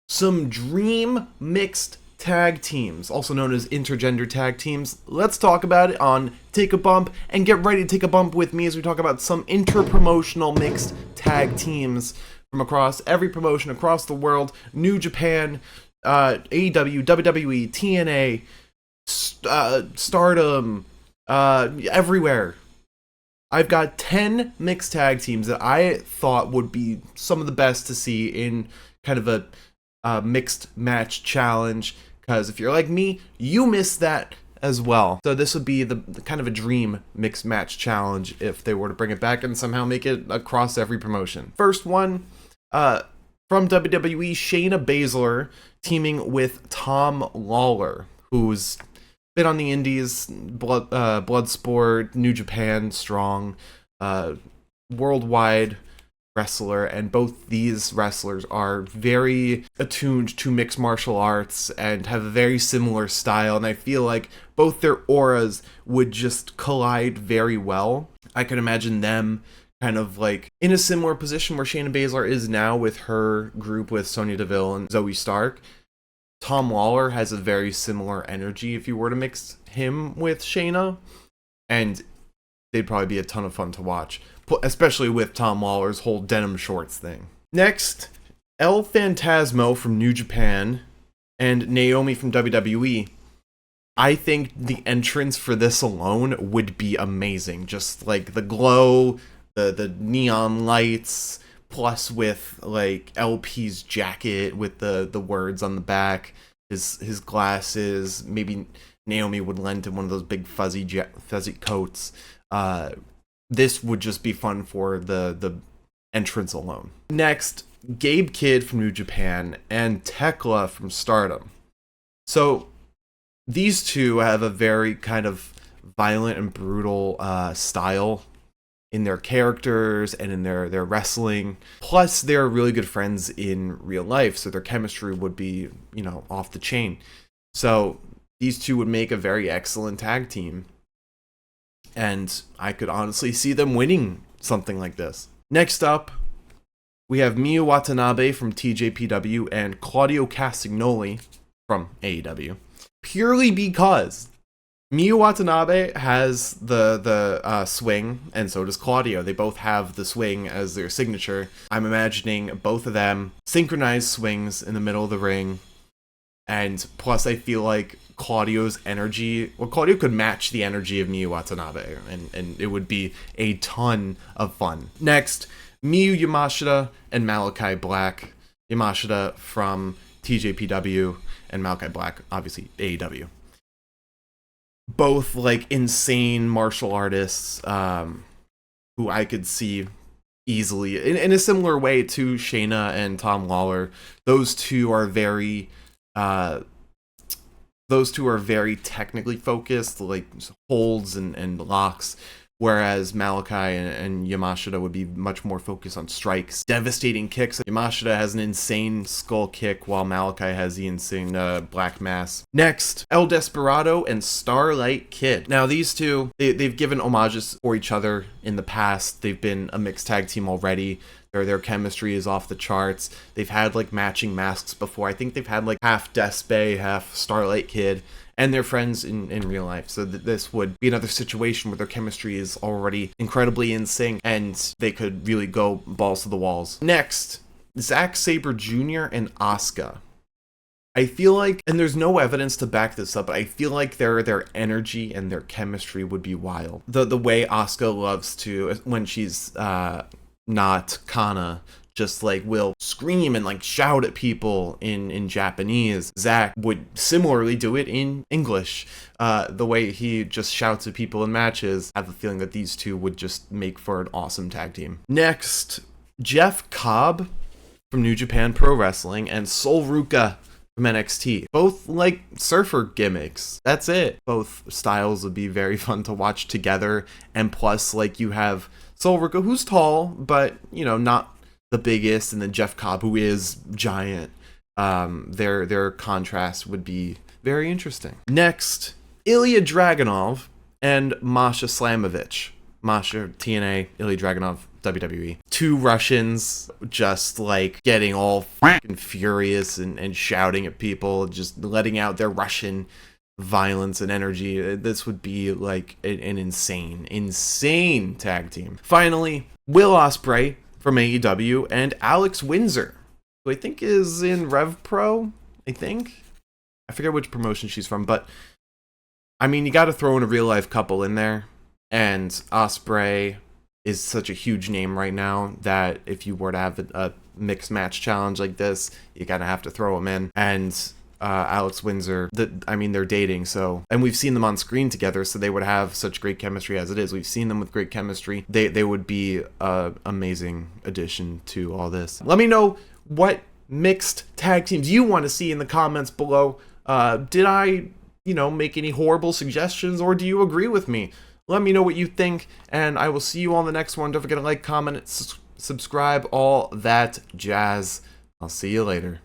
some dream mixed tag teams, also known as intergender tag teams. Let's talk about it on Take a Bump, and get ready to take a bump with me as we talk about some inter-promotional mixed tag teams from across every promotion across the world. New Japan, AEW, WWE, TNA, Stardom, everywhere. I've got 10 mixed tag teams that I thought would be some of the best to see in kind of a mixed match challenge, because if you're like me, you missed that as well. So this would be the kind of a dream mixed match challenge if they were to bring it back and somehow make it across every promotion. First one, from WWE, Shayna Baszler teaming with Tom Lawler, who's been on the indies, Bloodsport, New Japan Strong, worldwide wrestler, and both these wrestlers are very attuned to mixed martial arts and have a very similar style, and I feel like both their auras would just collide very well. I could imagine them kind of like in a similar position where Shayna Baszler is now with her group with Sonya Deville and Zoe Stark. Tom Lawler has a very similar energy if you were to mix him with Shayna, and they'd probably be a ton of fun to watch, especially with Tom Lawler's whole denim shorts thing. Next, El Phantasmo from New Japan and Naomi from WWE. I think the entrance for this alone would be amazing. Just like the glow, the neon lights, plus with like LP's jacket with the words on the back, his glasses. Maybe Naomi would lend him one of those big fuzzy coats. This would just be fun for the entrance alone. Next, Gabe Kidd from New Japan and Tekla from Stardom. So these two have a very kind of violent and brutal style in their characters and in their wrestling. Plus, they're really good friends in real life, so their chemistry would be, off the chain. So these two would make a very excellent tag team, and I could honestly see them winning something like this. Next up, we have Miyu Watanabe from TJPW and Claudio Castagnoli from AEW. Purely because Miyu Watanabe has the swing, and so does Claudio. They both have the swing as their signature. I'm imagining both of them synchronized swings in the middle of the ring, and plus I feel like Claudio could match the energy of Miyu Watanabe, and it would be a ton of fun. Next, Miyu Yamashita and Malachi Black. Yamashita from TJPW and Malachi Black, obviously AEW. Both like insane martial artists who I could see easily in a similar way to Shayna and Tom Lawler. Those two are very technically focused, like holds and locks, whereas Malachi and Yamashita would be much more focused on strikes, devastating kicks. Yamashita has an insane skull kick, while Malachi has the insane black mass. Next, El Desperado and Starlight Kid. Now, these two, they've given homages for each other in the past. They've been a mixed tag team already. Their chemistry is off the charts. They've had like matching masks before. I think they've had like half Despe, half Starlight Kid, and they're friends in real life. So this would be another situation where their chemistry is already incredibly in sync, and they could really go balls to the walls. Next, Zack Sabre Jr. and Asuka. I feel like, and there's no evidence to back this up, but I feel like their energy and their chemistry would be wild. The way Asuka loves to, when she's not Kana, just like will scream and like shout at people in Japanese. Zack would similarly do it in English. The way he just shouts at people in matches. I have a feeling that these two would just make for an awesome tag team. Next, Jeff Cobb from New Japan Pro Wrestling and Sol Ruka from NXT. Both like surfer gimmicks. That's it. Both styles would be very fun to watch together, and plus like you have Sol Ruka, who's tall, but not the biggest, and then Jeff Cobb, who is giant. Their contrast would be very interesting. Next, Ilya Dragunov and Masha Slamovich. Masha, TNA, Ilya Dragunov, WWE. 2 Russians just like getting all fucking furious and shouting at people, just letting out their Russian violence and energy. This would be like an insane tag team. Finally, Will Ospreay from AEW and Alex Windsor, who I think is in Rev Pro. I forget which promotion she's from, but I mean, you got to throw in a real life couple in there. And Ospreay is such a huge name right now that if you were to have a mixed match challenge like this, you gotta have to throw him in. And Alex Windsor, they're dating, so, and we've seen them on screen together, so they would have such great chemistry as it is. We've seen them with great chemistry. They would be an amazing addition to all this. Let me know what mixed tag teams you want to see in the comments below. Did I, make any horrible suggestions, or do you agree with me? Let me know what you think, and I will see you on the next one. Don't forget to like, comment, subscribe, all that jazz. I'll see you later.